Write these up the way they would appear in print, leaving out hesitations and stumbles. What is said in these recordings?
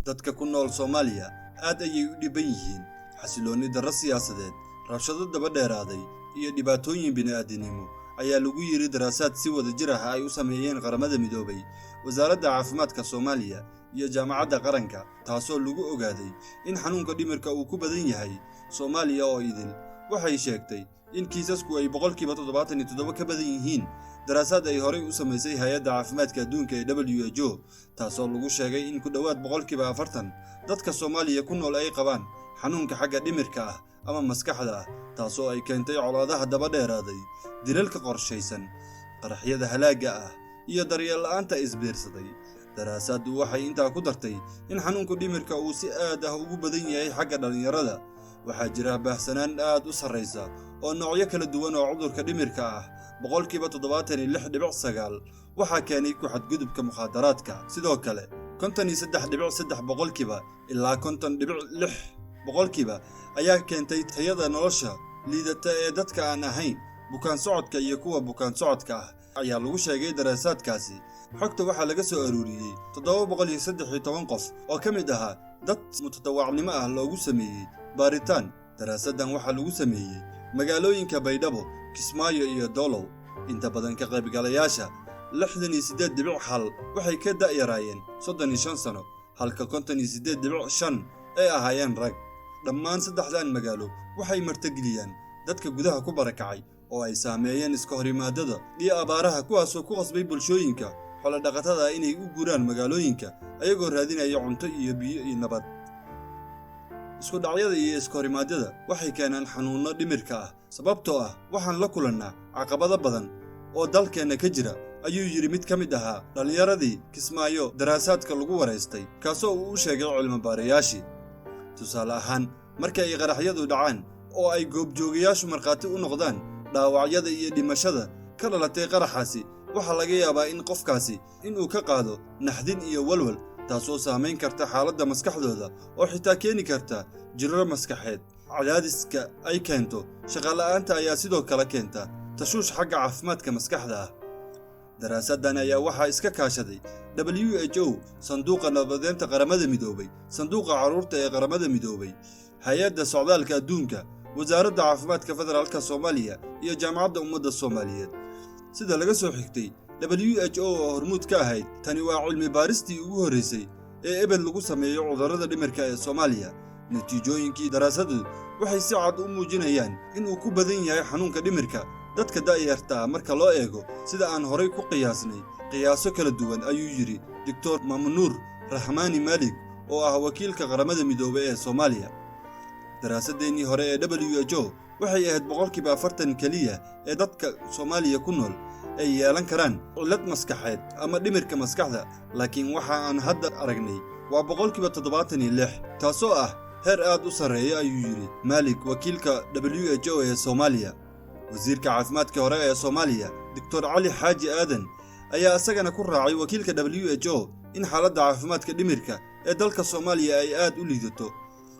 dadka ku nool Soomaaliya aad ayay u dhiban yihiin xasilooni darro siyaasadeed, rabshado daba dheeraaday iyo dhibaatooyin bini'aadanimo ayaa lagu yiri daraasaad si wada jir ah ay u sameeyeen qaramada midoobay, wasaaradda caafimaadka Soomaaliya iyo jaamacadda qaranka, taasoo lagu ogaaday in xanuunka dhimirka uu ku badan yahay Soomaaliya oo idil. waxay sheegtay in kiisasku ay 77% ka badan yihiin daraasaad ay horey u sameysay hay'adda caafimaadka adduunka ee WHO, taasoo lagu sheegay in ku dhawaad 40% dadka Soomaaliya ku nool ay qabaan xanuunka xagga dhimirka ah ama maskaxda ah, taasoo ay keentay colaadaha daba dheeraaday, dilalka qorshaysan, qaraxyada halaaga ah iyo daryeel la'aanta isbiirsaday. daraasaaddu waxay intaa ku dartay in xanuunka dhimirka uu si aad ah ugu badan yahay xagga dhalinyarada. waxaa jira baahsanaan aad u sarreysa oo noocyo kala duwan oo cudurka dhimirka ah. 76.9 waxaa keenay ku xadgudubka mukhaadaraadka, sidoo kale 53.3% ilaa 50.6% ayaa keentay tayada nolosha liidata ee dadka aan ahayn bukaan socodka iyo kuwa bukaan socodka ah, ayaa lagu sheegay daraasaadkaasi. xogta waxaa laga soo aruuriyey 713 qof oo ka mid ahaa dad mutadawacnimo ah loogu sameeyey baaritaan. daraasadan waxaa lagu sameeyey magaalooyinka Baydhabo, Kismaayo iyo Doolow. inta badan ka qaybgalayaasha 68.1 waxay ka da'yaraayeen 35 sano, halka 58.5 ay ahaayeen rag. dhammaan saddexdan magaalo waxay martigeliyaan dadka gudaha ku barakacay oo ay saameeyeen iska horimaadada iyo abaaraha, kuwaasoo ku qasbay bulshooyinka xoolo dhaqatada inay u guuraan magaalooyinka ayagoo raadinaya cunto iyo biyo iyo nabad. isku dhacyada iyo iska horimaadada waxay keenaan xanuuno dhimirka ah, sababtoo ah waxaan la kulannaa caqabado badan oo dalkeena ka jira, ayuu yiri mid ka mid ahaa dhalinyaradii Kismaayo daraasaadka lagu wareystay, kaasoo uu u sheegay cilmi baarayaashii. tusaale ahaan, marka ay qaraxyadu dhacaan oo ay goobjoogayaashu markhaati u noqdaan dhaawacyada iyo dhimashada ka dhalatay qaraxaasi, waxaa laga yaabaa in qofkaasi inuu ka qaado naxdin iyo walwal, taasoo saameyn karta xaaladda maskaxdooda oo xitaa keeni karta jirro maskaxeed. cadaadiska ay keento shaqo la'aanta ayaa sidoo kale keenta tashuush xagga caafimaadka maskaxda ah. daraasadan ayaa waxaa iska kaashaday WHO, sanduuqa nabadeynta qaramada midoobay, sanduuqa carruurta ee qaramada midoobay, hay'adda socdaalka adduunka, wasaaradda caafimaadka federaalka Soomaaliya iyo jaamacadda ummadda Soomaaliyeed. sida laga soo xigtay WHO oo hormuud ka ahayd, tani waa cilmi baaristii ugu horeysay ee ebed lagu sameeyo cudurrada dhimirka ee Soomaaliya. natiijooyinkii daraasaddu waxay si cad u muujinayaan in uu ku badan yahay xanuunka dhimirka dadka da'yarta ah marka loo eego sida aan horay ku qiyaasnay qiyaaso kala duwan, ayuu yiri Dr. Mamnuur Rahmani Malik oo ah wakiilka qaramada midoobay ee Soomaaliya. daraasadeennii hore ee WHO waxay ahayd 40% kaliya ee dadka Soomaaliya ku nool ay yeelan karaan cillad maskaxeed ama dhimirka maskaxda, laakiin waxa aan hadda aragnay waa 76%, taasoo ah heer aad u sarreeya, ayuu yiri Malik, wakiilka WHO ee Soomaaliya. wasiirka caafimaadka hore ee Soomaaliya Dr. Cali Xaaji Aadan ayaa isagana ku raacay wakiilka WHO in xaaladda caafimaadka dhimirka ee dalka Soomaaliya ay aad u liidato.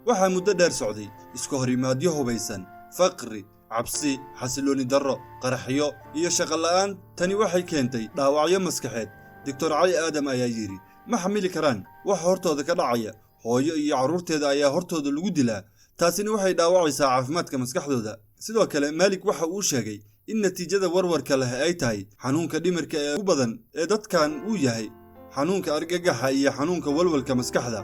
waxaa muddo dheer socday iska horimaadyo hubaysan, faqri, cabsi, xasilooni darro, qaraxyo iyo shaqo la'aan. tani waxay keentay dhaawacyo maskaxeed. Dr. Cali Aadan ayaa yiri ma xamili karaan wax hortooda ka dhacaya, hooyo iyo carruurteeda ayaa hortooda lagu dilaa, taasina waxay dhaawacaysaa caafimaadka maskaxdooda. sidoo kale Malik waxa uu sheegay in natiijada warwarka leh ay tahay xanuunka dhimirka ee ugu badan ee dadkan uu yahay xanuunka argagaxa iyo xanuunka walwalka maskaxda.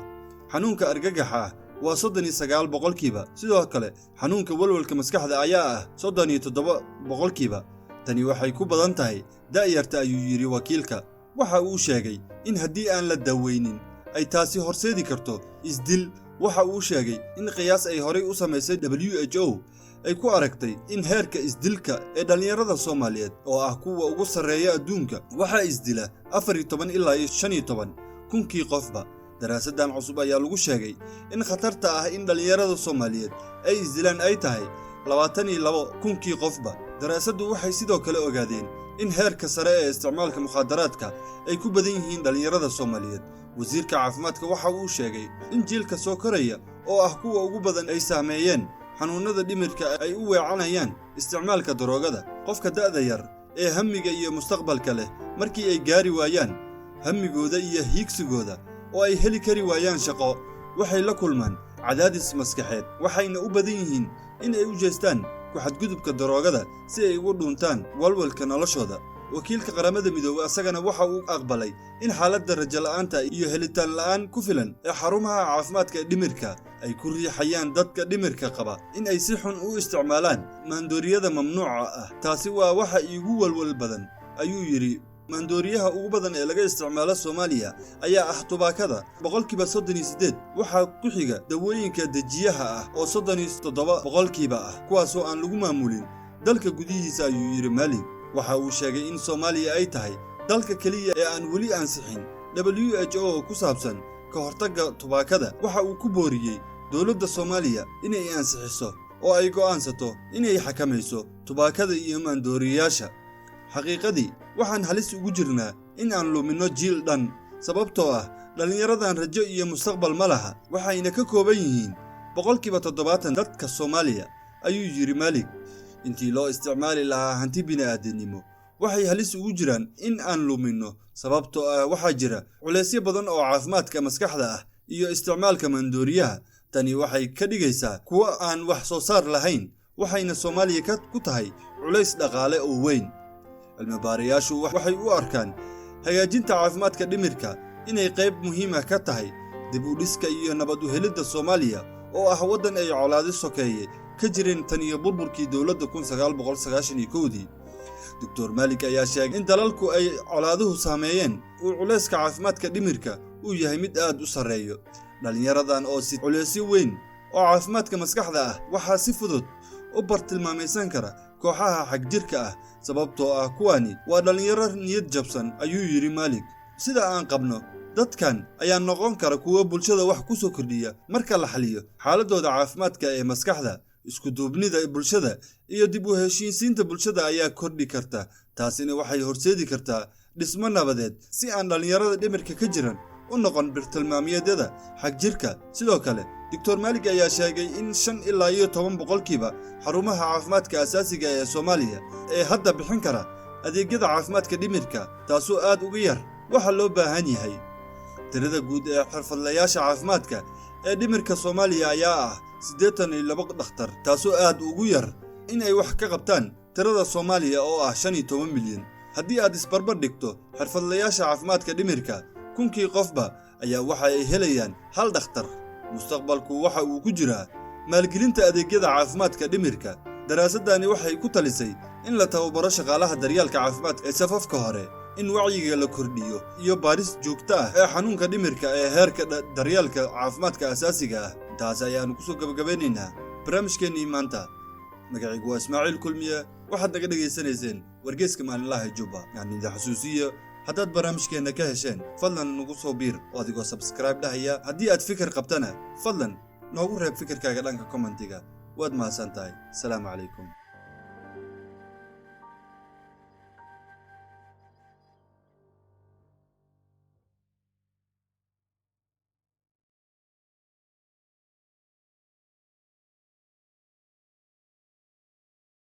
xanuunka argagaxa waa 39%, sidoo kale xanuunka walwalka maskaxda ayaa ah 37%. tani waxay ku badan tahay da'yarta, ayuu yiri wakiilka. waxa uu sheegay in haddii aan la daweynin ay taasi horseedi karto isdil. waxa uu sheegay in qiyaas ay horey u sameysay WHO ay ku aragtay in heerka isdilka ee dhalinyarada Soomaaliyeed oo ah kuwa ugu sarreeya adduunka waxaa isdila 14 ilaa 15 kunkii qofba. daraasadan cusub ayaa lagu sheegay in khatarta ah in dhalinyarada Soomaaliyeed ay isdilaan ay tahay 22 kunkii qofba. daraasaddu waxay sidoo kale ogaadeen in heerka sare ee isticmaalka mukhaadaraadka ay ku badan yihiin dhalinyarada Soomaaliyeed. wasiirka caafimaadka waxa uu sheegay in jiilka soo koraya oo ah kuwa ugu badan ay saameeyeen xanuunada dhimirka ay u weecanayaan isticmaalka daroogada. qofka da'da yar ee hamiga iyo mustaqbalka leh markii ay gaari waayaan hamigooda iyo hiigsigooda oo ay heli kari waayaan shaqo waxay la kulmaan cadaadis maskaxeed waxayna u badan yihiin in ay u jeestaan ku xadgudubka daroogada si ay ugu dhuntaan walwalka noloshooda. wakiilka qaramada midoobay asagana waxa uu aqbalay in xaaladda rajo la'aanta iyo helitaan la'aan ku filan ee xarumaha caafimaadka ee dhimirka ay ku riixayaan dadka dhimirka qaba in ay si xun u isticmaalaan maandooriyada mamnuuca ah. taasi waa waxa iigu walwal badan ayuu yidhi. maandooriyaha ugu badan ee laga isticmaalo Soomaaliya ayaa ah tubaakada 38%. waxaa ku xiga dawooyinka dejiyaha ah oo 37% ah kuwaasoo aan lagu maamulin dalka gudihiisa ayuu yidhi Maalig. waxa uu sheegay in Soomaaliya ay tahay dalka kaliya ee aan weli ansixin WHO ku saabsan ka hortagga tubaakada. waxa uu ku booriyey dowladda Soomaaliya inay ansixiso oo ay go'aansato inay xakamayso tubaakada iyo maandooriyaasha. xaqiiqadii waxaan halis ugu jirnaa in aan lumino jiil dhan sababtoo ah dhalinyaradan rajo iyo mustaqbal ma laha waxayna ka kooban yihiin 70% dadka Soomaaliya ayuu yiri Maalig. intii loo isticmaali lahaa hanti bini'aadanimo waxay halis ugu jiraan in aan lumino sababtoo ah waxaa jira culeysyo badan oo caafimaadka maskaxda ah iyo isticmaalka maandooriyaha. tani waxay ka dhigaysaa kuwa aan wax soo saar lahayn waxayna Soomaaliya ku tahay culeys dhaqaale oo weyn. cilmi-baarayaashu waxay u arkaan hagaajinta caafimaadka dhimirka inay qayb muhiim ah ka tahay dib u dhiska iyo nabad u helidda Soomaaliya oo ah waddan ay colaado sokeeye ka jireen tan iyo burburkii dowladda 1991. Dr. Maalig ayaa sheegay in dalalku ay colaaduhu saameeyeen uu culeyska caafimaadka dhimirka uu yahay mid aad u sareeyo. dhalinyaradan oo si culeysyo weyn oo caafimaadka maskaxda ah waxaa si fudud u bartilmaamaysan kara kooxaha xagjirka ah sababtoo ah kuwani waa dhalinyaro niyad jabsan ayuu yiri Maalig. sida aan qabno dadkan ayaa noqon kara kuwa bulshada wax ku soo kordhiya marka la xaliyo xaaladooda caafimaadka ee maskaxda. isku duubnida bulshada iyo dib u heshiisiinta bulshada ayaa kordhi karta. taasina waxay horseedi kartaa dhismo nabadeed si aan dhalinyarada dhimirka ka jiran u noqon bartilmaameedyada xagjirka. sidoo kale Dr. Maalig ayaa sheegay in 5 ilaa 10% xarumaha caafimaadka asaasiga ee Soomaaliya ee hadda bixin kara adeegyada caafimaadka dhimirka taasoo aad uga yar waxa loo baahan yahay. tirada guud ee xirfadlayaasha caafimaadka ee dhimirka Soomaaliya ayaa ah 82 dhakhtar taasoo aad ugu yar in ay wax ka qabtaan tirada Soomaaliya oo ah 15 milyan. haddii aad isbarbar dhigto xirfadlayaasha caafimaadka dhimirka kunkii qofba ayaa waxa ay helayaan hal dhakhtar. mustaqbalku waxa uu ku jiraa maalgelinta adeegyada caafimaadka dhimirka. daraasadani waxay ku talisay in la tababaro shaqaalaha daryeelka caafimaadka ee safafka hore, in wacyiga la kordhiyo iyo baaris joogto ah ee xanuunka dhimirka ee heerka daryeelka caafimaadka asaasiga ah. taas ayaanu ku soo gabagabeynaynaa barnaamijkeennii maanta. magacaygu waa Ismaaciil Kulmiye. waxaad naga dhageysanayseen wargeyska maalinlaha Jubba. idin xasuusiyo haddaad barnaamijkeenna ka hesheen fadlan nagu soo biir oo adigoo subscribe dhahaya. haddii aad fikir qabtana fadlan noogu reeb fikirkaaga dhanka commentiga. waad mahadsantahay. salaamu calaykum.